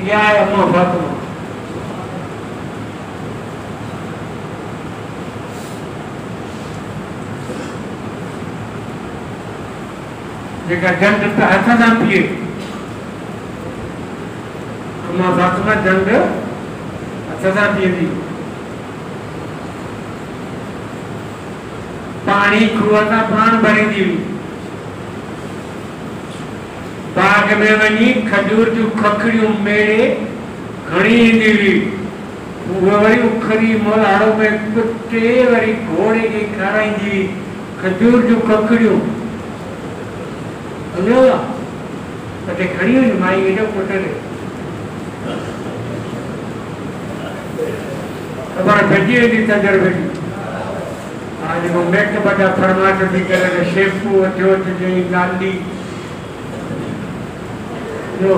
या है अम्मा फातिमा। जेका जंड पे हथ सां पिए, अम्मा फातिमा जंड हथ सां पिए थी। पानी खूह सां पाण भरींदी हुई। बाग में वञी खजूर जूं खखड़ियूं मेड़े खणी ईंदी हुई। उहे वरी उखरी मोलाड़ो में कुटे वरी घोड़े खे खाराईंदी हुई खजूर जूं खखड़ियूं। कटे खड़ी हुई माई एॾो कुटरे ख़बर भेजी वेंदी तजर्बे जी। आज वो मेट बड़ा फरमाट थी करे शेपू थियो जे गाली जो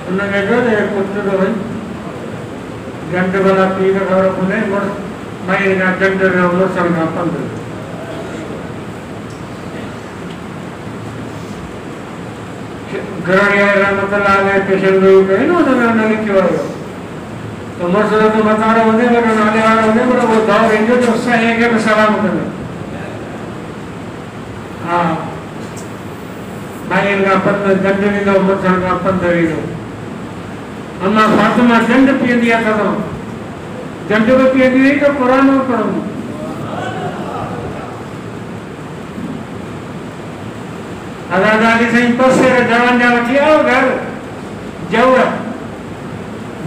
उनके जो दे कुटरो भई जंड वाला पी के खबर कोने मोर माई ना जंड रे मोसर ना पंद घरड़िया रहमतुल्लाह अलैह पेशेंट हुई पे नो ना लिखियो है तो मोसर तो मतारो होने वाला नाले वाला होने वाला वो दौर इंजो तो सही के सलाम करने। हां भाई इनका पंद जंड नहीं दो मोसर का पंद री दो। अम्मा फातिमा जंड पी दिया था तो जंड को पी दी तो कुरान में पढ़ो। अदादाली से पसे जवान जा वठी आओ घर जवर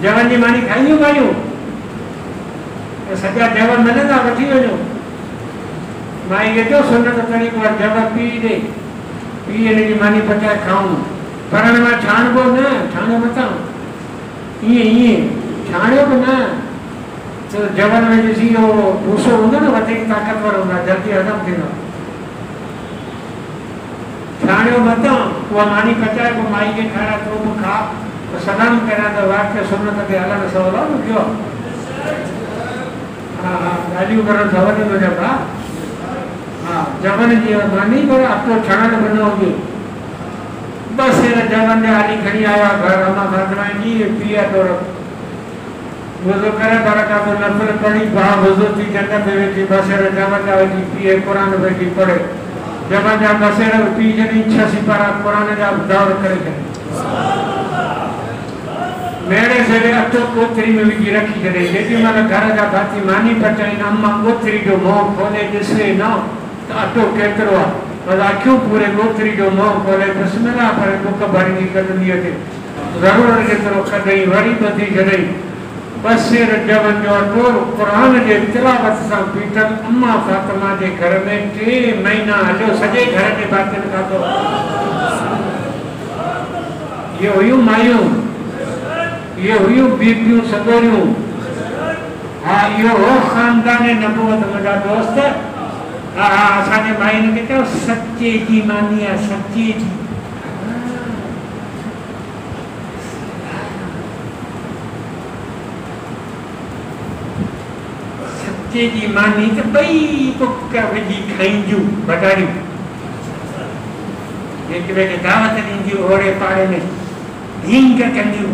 जवान जी मानी खाइयो खाइयो सजा जवर मने ना वठी वजो माई के जो सुन्नत करी को जवर पी दे पी ने जी मानी पचाए खाऊं परण में छाणबो न छाणे मता ये छाणियो भी ना तो जवन में जी वो भूसो होंदा ना वधीक ताकतवर होंदा जल्दी हजम थींदो। छाणियो मता वो मानी पचाए को माई के खाना तो वो खा तो सलाम करा तो वाक्य सुन्नत के अलग सवाल हो क्यों। हां गालियों करण सवाल हो जाता। हां जवन जी मानी पर अब तो छाण बनोगे बस ये जवन ने आली खड़ी आया घर अम्मा फातिमा जी पिया तो वजू करे बरकत नफल पढ़ी बा वजू थी जन्नत में बैठी बसेर जवन जा बैठी पिए कुरान बैठी पढ़े जवन जा बसेर पी जनी 86 पारा कुरान जा दौर करे मेरे से अटो कोतरी में विझी रखी करे जेडी मां घर जा भाती मानी पचाई अम्मा कोतरी जो मुंह खोले दिसे न तो अटो केतरो आ पर आखियों पूरे कोतरी जो मुंह खोले बिस्मिल्लाह पर बुक भरनी करनी है जरूर केतरो कदई वरी बधी जडई बसेर जवन जो अटो कुरान जे तिलावत सां पीटल अम्मा फातिमा जे घर में 3 महीना हलो सजे घर के बातिन का तो ये हुई मायूं ये हुई बीबियों सदोरियों। हाँ यो हो खानदान नबूवत मुझा दोस्त। हाँ असाने भाई ने कहते हो सच्चे जी मानिया सच्चे जी सच्चे जी मानी तो बई बुक्का वजी खाइंजू बटारी एक वे के दावत दींदी ओरे पाड़े में हींग कंदी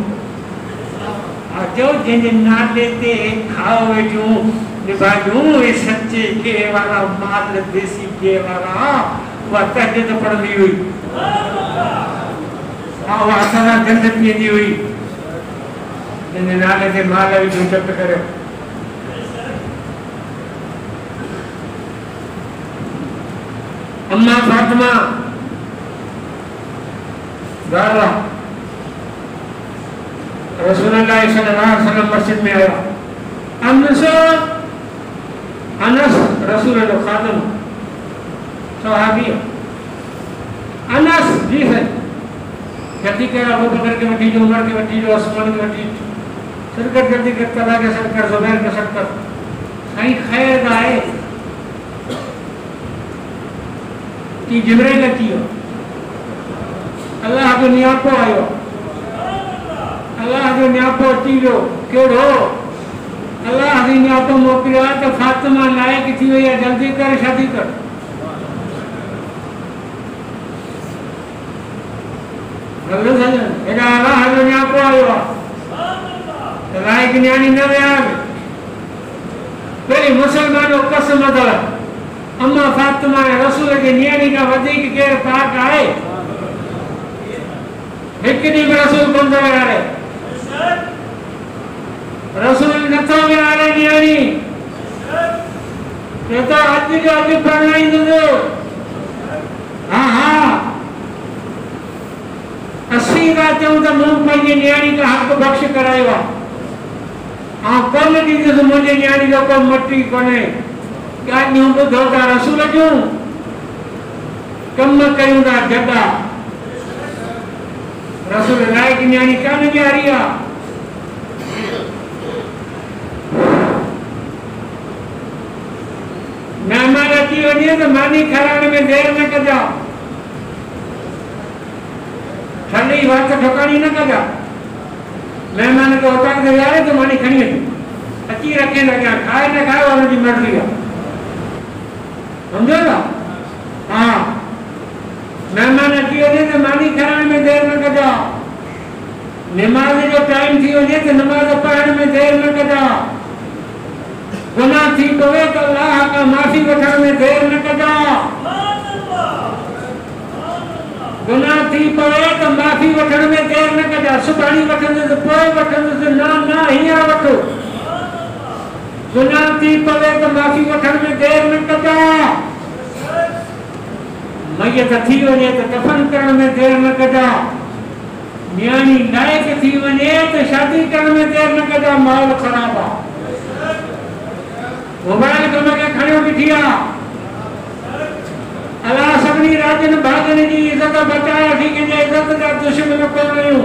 जो जिन नाले ते खाओ जो निभाजू ये सच्चे के वाला माल देसी के वाला वो तहजद पढ़नी हुई हाँ वो आसाना जन्नत पींदी हुई जिन नाले ते माल भी झूठत करे। अम्मा फातिमा गाला रसूलुल्लाह सल्लल्लाहु अलैहि वसल्लम मस्जिद में आया। अनस रसूलुल्लाह खादिम सहाबी अनस जी है जल्दी कर अबू बकर के वठी जो उमर के वठी जो उस्मान के वठी सरकार जल्दी कर तला के सरकार जुबैर के सरकार सही खैर आए कि जिब्राइल कियो अल्लाह के नियापो आयो अल्लाह जो न्यापो चीलो केड़ो अल्लाह दी न्यापो मोकिलियो तो फातिमा लायक थी वई जल्दी कर शादी कर। अल्लाह जो बाक़ी न्याणी न विया पहिरीं मुसलमानो कसम अथव अम्मा फातिमा रसूल जे न्याणी खां वधीक केरु पाक आहे हिकु ॾींहुं बि रसूल कोन थो विहारे रसूल नथो विहारे न्याणी ये तो अॼु जो अॼु परणाईंदुसि हा हा असीं था चऊं त मूं पंहिंजी न्याणी खां हक़ बख़्श करायो आहे ऐं कोन ॾींदुसि मुंहिंजी न्याणी जो को मटी कोन्हे ॻाल्हियूं ॿुधो था रसूल जूं कम कयूं था जॻा रसूल लाइक़ न्याणी कान ॾियारी आहे महिमान अची वञे त मानी खाराइण में देरि न कजा ठंडी वात ठोकाणी न कजा महिमान खे उतां ते विहारे त मानी खणी अची रखे न कया खाए न खाए हुनजी मर्ज़ी आहे समझो था हा महिमान अची वञे त मानी खाराइण में देरि न कजा नमाज़ जो टाइम थी वञे त नमाज़ पढ़ण में देरि न कजा गुनाह थी पवे त अल्लाह खां माफ़ी वठण में देरि न कजा गुनाह थी पवे त माफ़ी वठण में देरि न कजा सुभाणे वठंदुसि पोइ वठंदुसि न हींअर वठो गुनाह थी पवे त माफ़ी वठण में देरि न कजा मैयत थी वञे त दफ़न करण में देरि न कजा न्याणी लाइक़ थी वञे त शादी करण में देरि न कजा माहौल ख़राब आहे मोबाइल कम खे खणियो बीठी आहे अलाह सभिनी राज्यनि भाॻनि जी इज़त बचाए थी कंहिंजे इज़त जा दुश्मन कोन आहियूं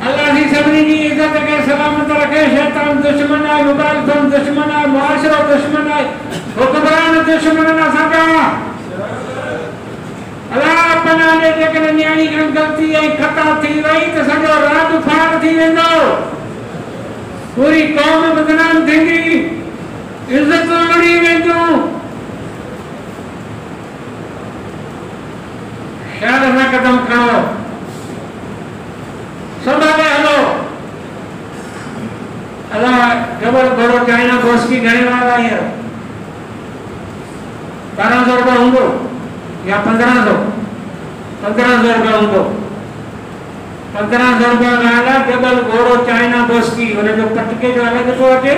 अलाह जी सभिनी जी इज़त खे सलामत रखे शैतान दुश्मन आहे मोबाइल फोन दुश्मन आहे मुआशिरो दुश्मन आहे हुक्मरान दुश्मन असांजा अलाह पनाह ॾे जेकॾहिं न्याणी खां ग़लती ऐं ख़ता थी वई त सॼो राज फाड़ थी वेंदो पूरी कौम बदनाम थींदी इज्जत लड़ी वेंदियूं ख़्याल न कदम खणो संभाले हलो अलाह डबल घोड़ो चाइना घोष की घणे वारा हींअर 1200 रुपया हूंदो या 1500 रुपया हूंदो 1500 रुपया वाला डबल घोड़ो चाइना बस की उनजो पटके जो अलग तो अचे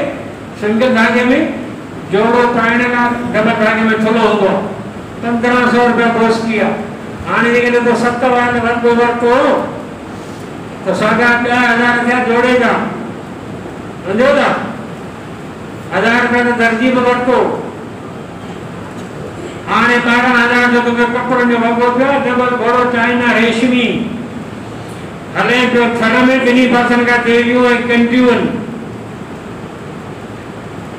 सिंगल धागे में जोड़ो पाइण का डबल धागे में थोलो होंदो 1500 रुपया बस किया हाने जेके तो 7 वाले वरतो वरतो तो सागा 1000 थिया जोड़े जा समझो था 1000 रुपया तो दर्जी में वरतो हाने 12000 जो तो कपड़न जो वगो पियो डबल घोड़ो चाइना रेशमी हले जो थर में बिनी पासन का देवियों एक कंटिवन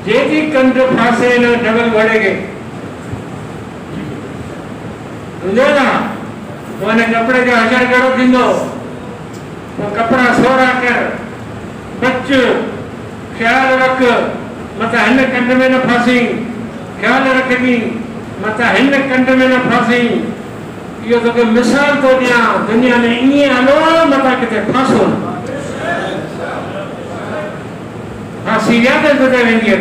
जेजी कंट फासे न डबल घोड़े के समझो ना वो ने कपड़े जो हज़ार करो दिंदो वो कपड़ा सोरा कर बच ख्याल रख मता हिन कंट में न फासी ख्याल रखनी मता हिन कंट में न फासी यो तो के मिसाल तो दिया दुनिया में इन्हीं हलो मता किते फासो फांसी याद है तो वेंदी है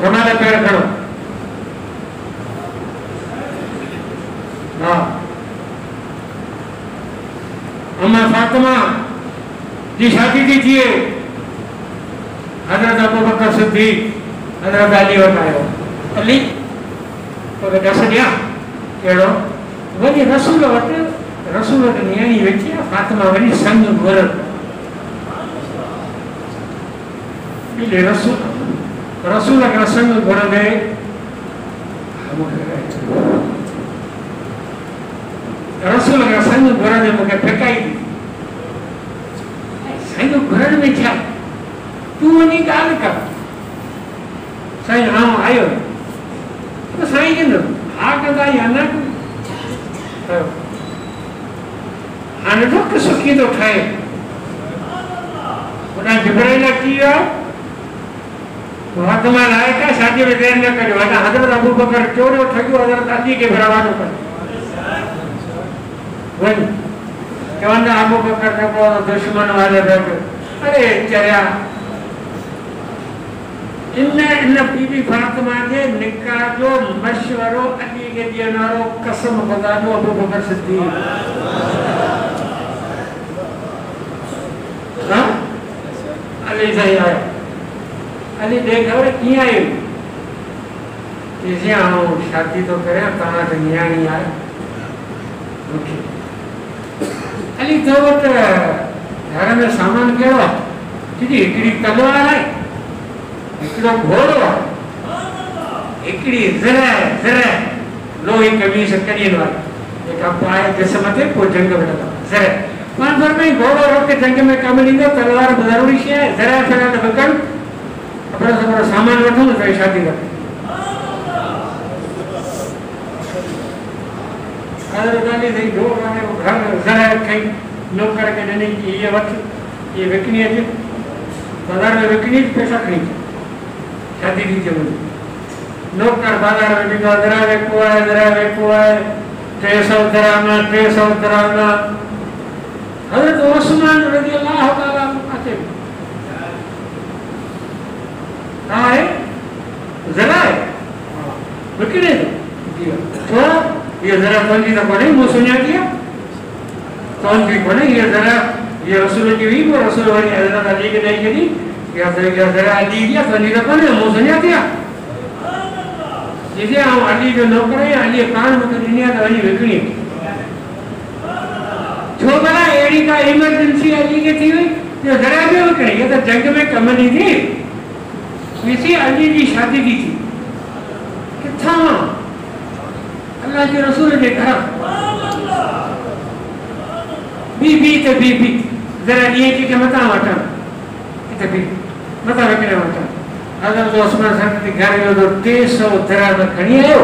हमारे पैर खड़ो हाँ अम्मा फातिमा जी शादी थी थी हज़रत अबू बकर सिद्दीक हज़रत अली वटायो अली तो दस दिया केड़ो वही रसूल वट न्याणी वेठी आहे फातिमा वरी संग घुर बिले रसूल का संग घुर में रसूल का संग घुर में मुझे फेकाई दी संग घुर में छा तू वनी गाल कर साईं हाँ आयो तो साईं के हाँ कदा या ना आने तो सुखी तो ठाए उन्हें जिब्राइल किया फातिमा लायका शादी में देर न करियो वरना हज़रत अबू बकर चोरियो ठगियो हज़रत अली के भरावानो कर वन चवंदा अबू बकर जेको दुश्मन वाले बैठो अरे चरिया इन बीबी फातिमा जे निकाह जो मशवरो अली के ॾियण वारो कसम खुदा जो अबू बकर सिद्दीक़ अली साईं आयो अली देख खबर कीअं आयो चइजे आउं शादी तो करियां तव्हां त नियाणी आहे मूंखे अली तो वटि घर में सामान कहिड़ो आहे चइजे हिकिड़ी तलवार आहे हिकिड़ो घोड़ो आहे हिकिड़ी ज़र लोही कमीज़ कॾहिं वारी जेका पाए जिस्म ते पोइ जंग में लॻा ज़र पाण पर में घोड़ो रोक जंग में कमु ॾींदो तलवार ज़रूरी शइ आहे ज़र फिरा त विकण कपिड़ा सपिड़ा सामान वठूं त शादी कयूं गाली थी जो घर ज़र कई नौकर के ॾिनी कि ये वठ ये विकिणी अचे बाज़ार में विकिणी पैसा खणी शादी थी थिए नौकर बाज़ार में ॾींदो ज़रा वेको आहे 300 दराम हज़रत उस्मान रज़ी अल्लाह ताला अचे आहे ज़रा विकिणे थो ये ज़रा तुंहिंजी त कोन्हे मूं सुञाती आहे तुंहिंजी कोन्हे ये ज़रा ये रसूल जी हुई पोइ रसूल वरी हज़रत अली खे ॾेई छॾी या ज़रा अली जी आहे तुंहिंजी त कोन्हे मूं सुञाती आहे चइजे आउं अली जो नौकर आहियां अली पाण मूंखे ॾिनी आहे त वञी विकिणी छो भला अहिड़ी का इमरजेंसी अली खे थी वई जो ज़रा पियो विकिणे इहा त जंग में कम नहीं थी ॾिसी अली जी शादी थी थी किथां अल्लाह के रसूल जे घर बीबी ज़रा ॾींहं के मथां वठण हिते बी मथां विकिणे वठण हज़रत उस्मान साहब घर जो तो 300 दराम खणी आयो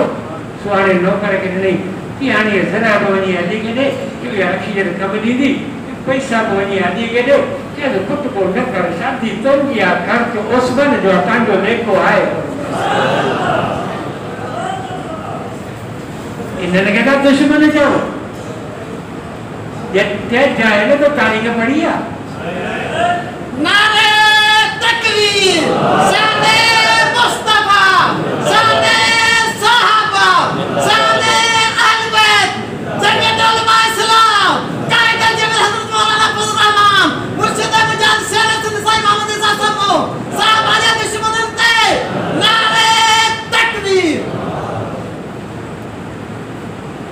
सुहाणे नौकर के ॾिनई कि हाणे ज़रा बि वञी अली खे ॾे इहो अखी जे कमु ॾींदी पैसा बि वञी अली खे ॾियो चए त पुटु पोइ न कर शादी तुंहिंजी आहे ख़र्च उस्मान जो तव्हांजो लेखो आहे इन्हनि खे त दुश्मन चओ जाए न तो तारीख पढ़ी नारे तकबीर शाने मुस्तफा शाने सहाबा शाने अहले बैत जमीयत उलमा इस्लाम कायद जबल हजरत मौलाना फजल रहमान मुर्शिद मुजाहिद शेख निसाई मोहम्मद इसा सबो साहब आले दुश्मन ते नारे तकबीर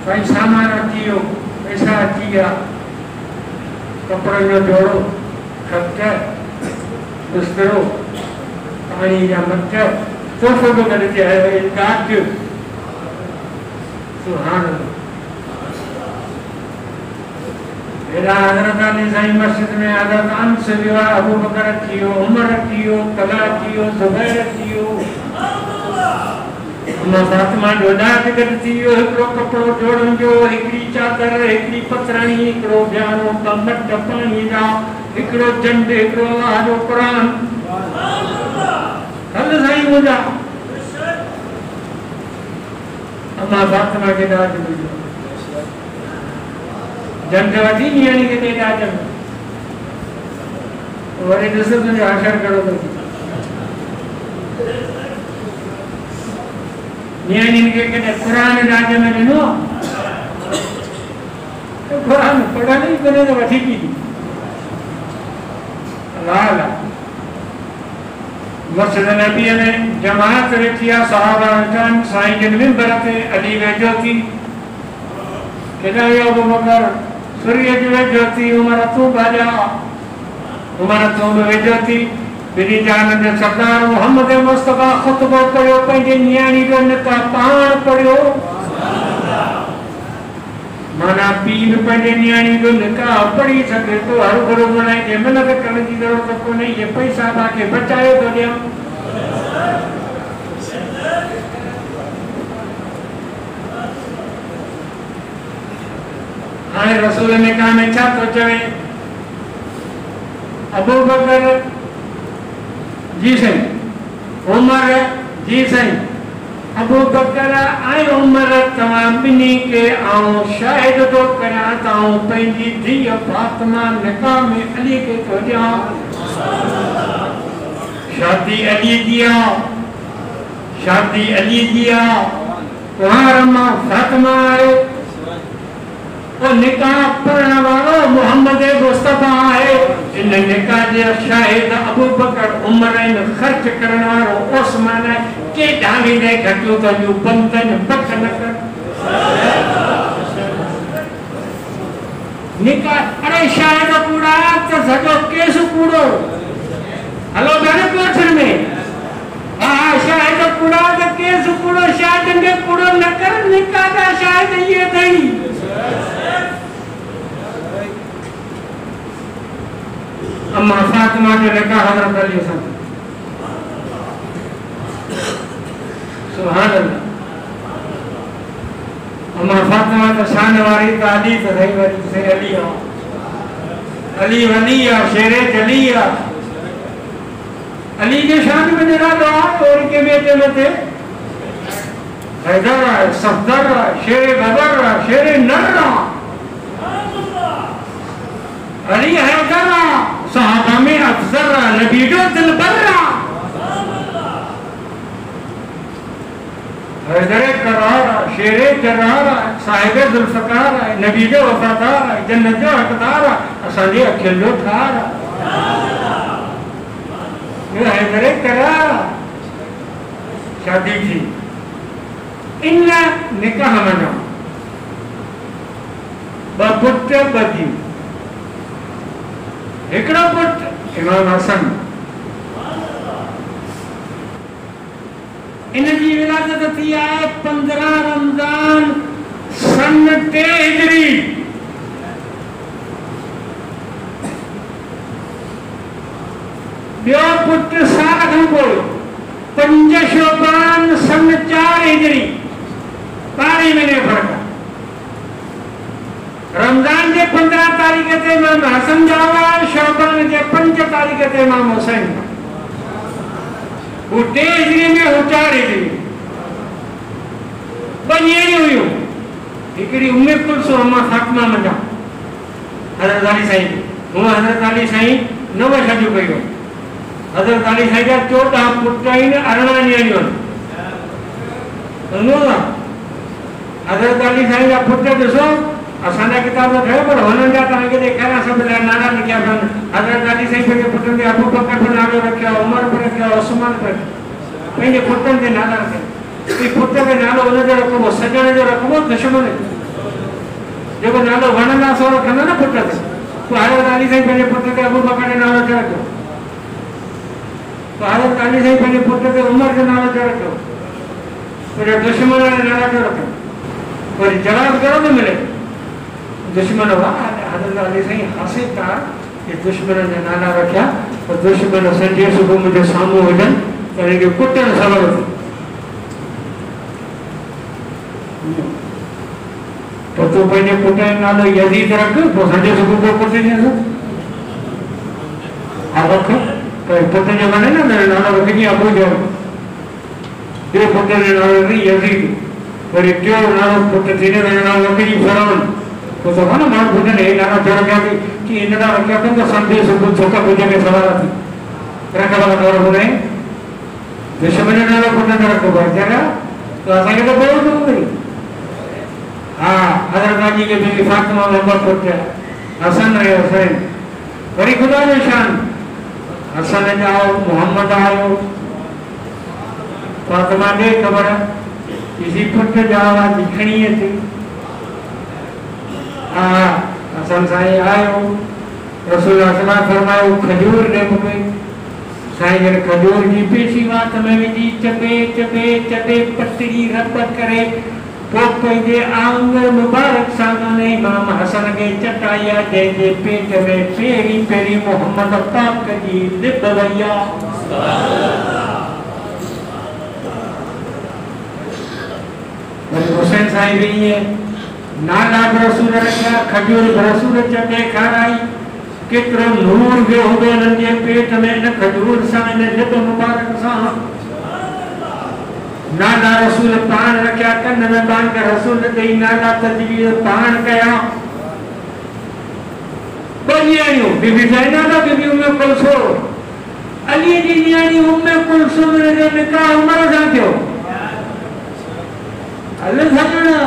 कोई सामान अचियो पैसा अची गया कपड़े जो जोड़ो खर्च बिस्तरो पानी या मच तोहफो तो गॾु थिए गाद सुहान हेॾा हज़रत अली साईं मस्जिद में हज़रत अंस वियो आहे अबू बकर अची वियो उमर अची वियो तला अची वियो ज़ुबैर अची वियो फातिमा जो ॾाढ गॾु थी वियो हिकिड़ो कपिड़ो जोड़नि जो हिकिड़ी चादर हिकिड़ी पतराणी हिकिड़ो ॿियारो मट पाणीअ जा हिकिड़ो झंड हिकिड़ो अलाह जो क़ुर हल साईं मुंहिंजा अम्मा फातिमा खे ॾाढ मिलियो झंड वठी नियाणी खे ॾे ॾाढ वरी ॾिस तुंहिंजो आशर कहिड़ो थो थिए नियाणी के कुरान राज्य में ॾिनो कुरान पढ़ण ई कोन्हे त वठी की अलाह मस्जिद नबी में जमात वेठी आहे सहाबा वेठा आहिनि साईं जिन मिंबर ते अली वेठो थी केॾा वियो अबू बकर सूर्य जो वेठो थी उमर तूं भाॼा उमर तूं बि वेठो थी बिनी जान जो सरदार मोहम्मद मुस्तफा खुतबो पढ़ियो पंहिंजे नियाणी जो निकाह पाण पढ़ियो माना पीउ बि पंहिंजे नियाणी जो निकाह पढ़ी सघे थो हर घरो मनाए के मिनत करण जी ज़रूरत कोन्हे ये पैसा तव्हांखे बचाए थो ॾियां हाणे रसूल निकाह में छा थो चवे अबू बकर जी साईं उमर जी साईं अबू बकर ऐं उमर तव्हां ॿिन्ही के आऊं शाहिद थो करियां त आऊं पंहिंजी धीअ फातिमा निकाह में अली खे थो ॾियां। शादी अली जी आहे, शादी अली जी आहे, कुंवार मां फातिमा आहे। और निकाह पढ़ण वारो मोहम्मद मुस्तफा है। इन निकाह जे शाहिद अबू बकर उमर इन खर्च करण वारो उस्मान है। के ढांगी ने घटियो तो यू बंदन पक न कर निकाह। अरे शाहिद कूड़ा तो सजो केस कूड़ो हलो मेरे कोठर में। हाँ शाहिद कूड़ा तो केस कूड़ो शाहिद ने कूड़ो न कर निकाह का शाहिद ये नहीं। अम्मा फातिमा के निकाह हज़रत अली से। सुभान अल्लाह। अम्मा फातिमा तो शान वारी तो अली तो रही वारी से अली हो। अली वली है, शेरे जली है। अली के शान में जरा दो और के बेटे में थे हैदर है, सफदर है, शेरे बबर है, शेरे नर है। अली हैदर है, सहाबा में अफजर है, नबीजो दिलबर है। हैदर करार है, शेरे जरार है, साहिबे जुल्फकार है, नबीजो वफादार है, जन्नतो हकदार है, असांजे अखिलो ठार है। ये हैदर करार शादी थी। इन निकाह मना पुट बदी हिकड़ो पुट इमाम हसन। इन जी विलादत थी आहे 15 रमज़ान सन 3 हिजरी। ॿियो पुट साल खां पोइ 5 शोबान सन 4 हिजरी। 12 महीने फर्क। रमजान के 15 तारीख ते इमाम हसन जावा, शोबान के 5 तारीख ते इमाम हुसैन। वो 3 हिजरी में हो 4 हिजरी। बस ये नहीं हुई। हिकड़ी उम्मे कुलसुम अम्मा फातिमा मजा हज़रत अली साईं। वो हज़रत अली साईं 9 शादियूं कयूं। हज़रत अली साईं जा 14 पुट आहिनि, 18 नियाणियूं आहिनि। हज़रत अली साईं जा पुट ॾिसो असांजा किताब ठहियो पर हुननि जा तव्हांखे ॾेखारियां सभु नाला लिखिया अथनि। हज़रत अली साईं पंहिंजे पुटनि ते अबू बकर जो नालो रखियो, उमर बि रखियो, उस्मान बि रखियो। पंहिंजे पुटनि ते नाला रखिया। पुट ते नालो हुनजो रखिबो, सजण जो रखिबो, दुश्मन जेको नालो वणंदा सो रखंदा न पुट ते। पोइ हज़रत अली साईं पंहिंजे पुट ते अबू बकर जो नालो छो रखियो? हज़रत अली साईं पंहिंजे पुट ते उमर जो नालो छो रखियो? तुंहिंजे दुश्मन जो नाला छो रखियो? वरी जवाब कहिड़ो थो मिले? दुश्मन हुआ हज़रत अली साईं हासिल था कि दुश्मन जा नाला रखिया और दुश्मन संडे सुबुह मुंहिंजे साम्हूं हुजनि त हिनखे कुटण सवलो थियो। तो तूं पंहिंजे पुट जो नालो यज़ीद रख, पोइ संडे सुबुह को कुटजंदो। हा रख, पुट जो वणे न नालो रखिजी अबू जो। ॿियो पुट जो नालो रखी यज़ीद। वरी टियों नालो पुट थींदे नालो रखिजी फ़िरौन। तो ना माण्हू पुछनि हे नाला छो रखिया कि इन लाइ रखिया अथनि त संडे सुबुह छोका पूजा में सवार थी रखण वारा ख़बर कोन्हे। दुश्मन जो नालो पुट न रखिबो आहे त असांखे त ॿियो थो वरी। हा हज़रत अली खे बीवी फातिमा नंबर पुट हसन ऐं हुसैन। वरी ख़ुदा जो शान हसन जाओ, मोहम्मद आयो, फातिमा ॾे ख़बर किसी पुट जावा लिखणीअ थी। हसन साईं आयो, रसूल अल्लाह फरमायो खजूर दे मूंखे। साईं जन खजूर जी पेशी वात में विझी चबे चबे चबे पतरी रब करे पोइ पंहिंजे आंगुर मुबारक सां इमाम हसन खे चटाई आहे, जंहिंजे पेट में पहिरीं पहिरीं मोहम्मद पाक जी लिब वई आहे। वरी हुसैन साईं बि ईअं नाला रसूल रखिया, खजूर रसूल चटे खाराई। केतिरो नूर वियो हूंदो हिननि जे पेट में इन खजूर सां, इन लिब मुबारक सां। नाला रसूल पान रखा कन में बांध कर रसूल दई नाला तजवीज पान कया बनियायो बीबी ज़ैनब बीबी उम्मे कुलसूम अली जी नियाणी उम्मे कुलसूम ने निकाह उमर सां थियो अल्लाह सजना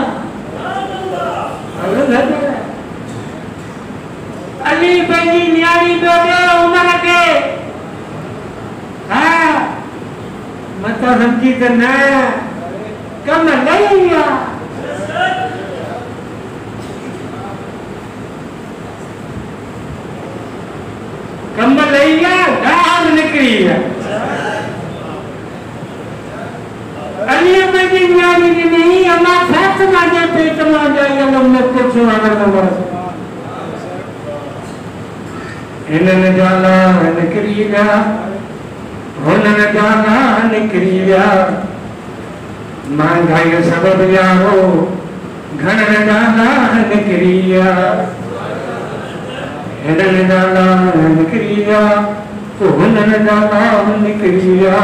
अली पंहिंजी नियाणी पियो ॾियो उमर खे हा मथां सम्झी त न कम लही विया कम लही विया ॻाल्हि निकिरी विया अली पंहिंजी नियाणी ॾिनी अमा फातिमा जे पेट मां ॼाई उम्मे कुलसूम हिननि जा नाम निकिरी विया हुननि जा नाम निकिरी विया महांगाई सबब यारो घणनि जा नाम निकिरी विया हिननि जा नाम निकिरी विया हुननि जा नाम निकिरी विया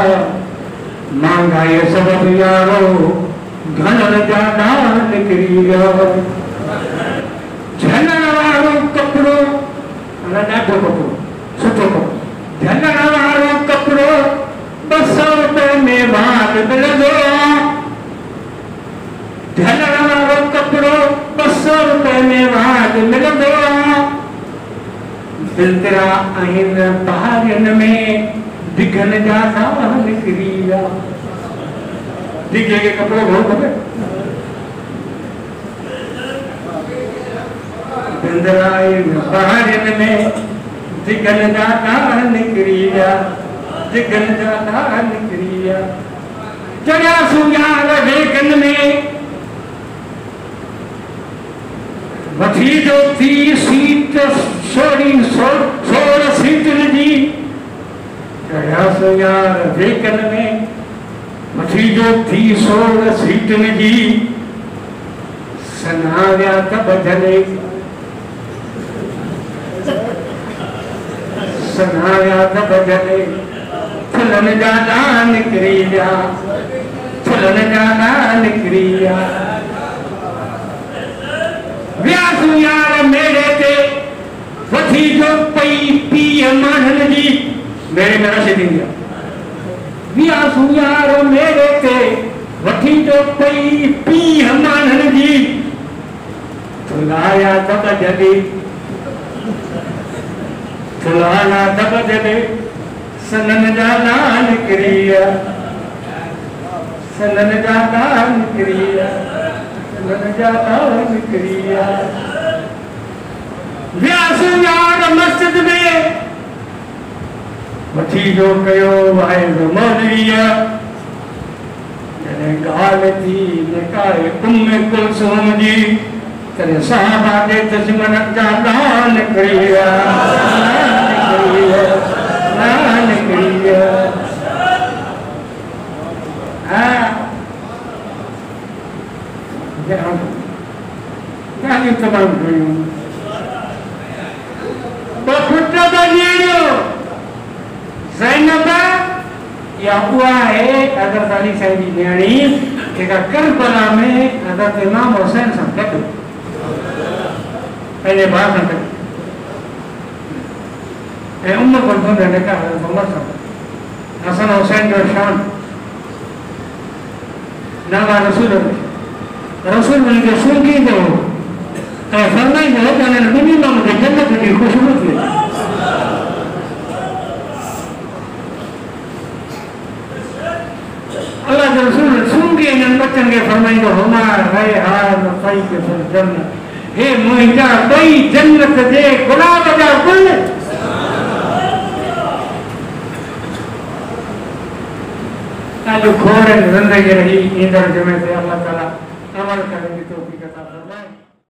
महांगाई सबब यारो घणनि जा नाम निकिरी विया झलण वारो कपिड़ो ॾाढो कपिड़ो सुठो कपिड़ो झलण वारो कपिड़ो 200 रुपए में माल मिलंदो झलण वारो कपिड़ो 200 रुपए में माल मिलंदो बिलतरा आहिनि पहाड़ियुनि में दिघनि जा साह निकिरी विया दिघे खे कपिड़ो घणो खपे बिलतरा आहिनि पहाड़ियुनि में दिघनि जा साह निकिरी विया दिघनि जा साह निकिरी विया चढ़िया सुयार वेगन में वठी जो थी सीट सोड़ सीटनि जी चढ़िया सुयार वेगन में वठी जो थी सोड़ सीटनि जी सनाव्या त बजले सनाव्या त बजले फुलन जा दान निकिरी विया फुलन जा दान निकिरी विया व्यासु यार मेरे ते वठी जो पई पीअ माननि जी मेरे में रश थींदी आहे व्यासु यार मेरे ते वठी जो पई पीअ माननि जी फुलाया त बजले फुलाया त बजले सनन जा दान निकिरी विया सनन जा दान निकिरी विया सनन जा दान निकिरी विया व्यासु यार मस्जिद में वठी जो कयो वाहिगुरु मौलवीअ जॾहिं ॻाल्हि थी निकाहे उम्मे कुलसूम जी तॾहिं साहबा जे दुश्मन जा दान निकिरी विया निकिरी विया ॻाल्हियूं तमामु घणियूं पुट बनियो ज़ैनब या उहा आहे हज़रत अली साईं जी नियाणी जेका करबला में हज़रत इमाम हुसैन सां गॾु पंहिंजे भाउ सां गॾु ऐं उम्मे कुलसूम जो निकाह हज़रत उमर सां हसन हुसैन जो शान नाला रसूल रसूल उनखे सूंघींदो ऐं फरमाईंदो त हिननि ॿिन्ही मां मूंखे जन्नत जी ख़ुशबू थी अल्लाह जो रसूल सूंघी हिननि बचनि खे फरमाईंदो हुमा रैहान फ़ैज़ फिल जन्नत हे मुंहिंजा ॿई जन्नत जे गुलाब जा गुल खोड़ ज़िंदगी रही ईंदड़ जुमे ते अल्लाह ताला अमल करण जी तौफ़ीक़ अता फरमाए।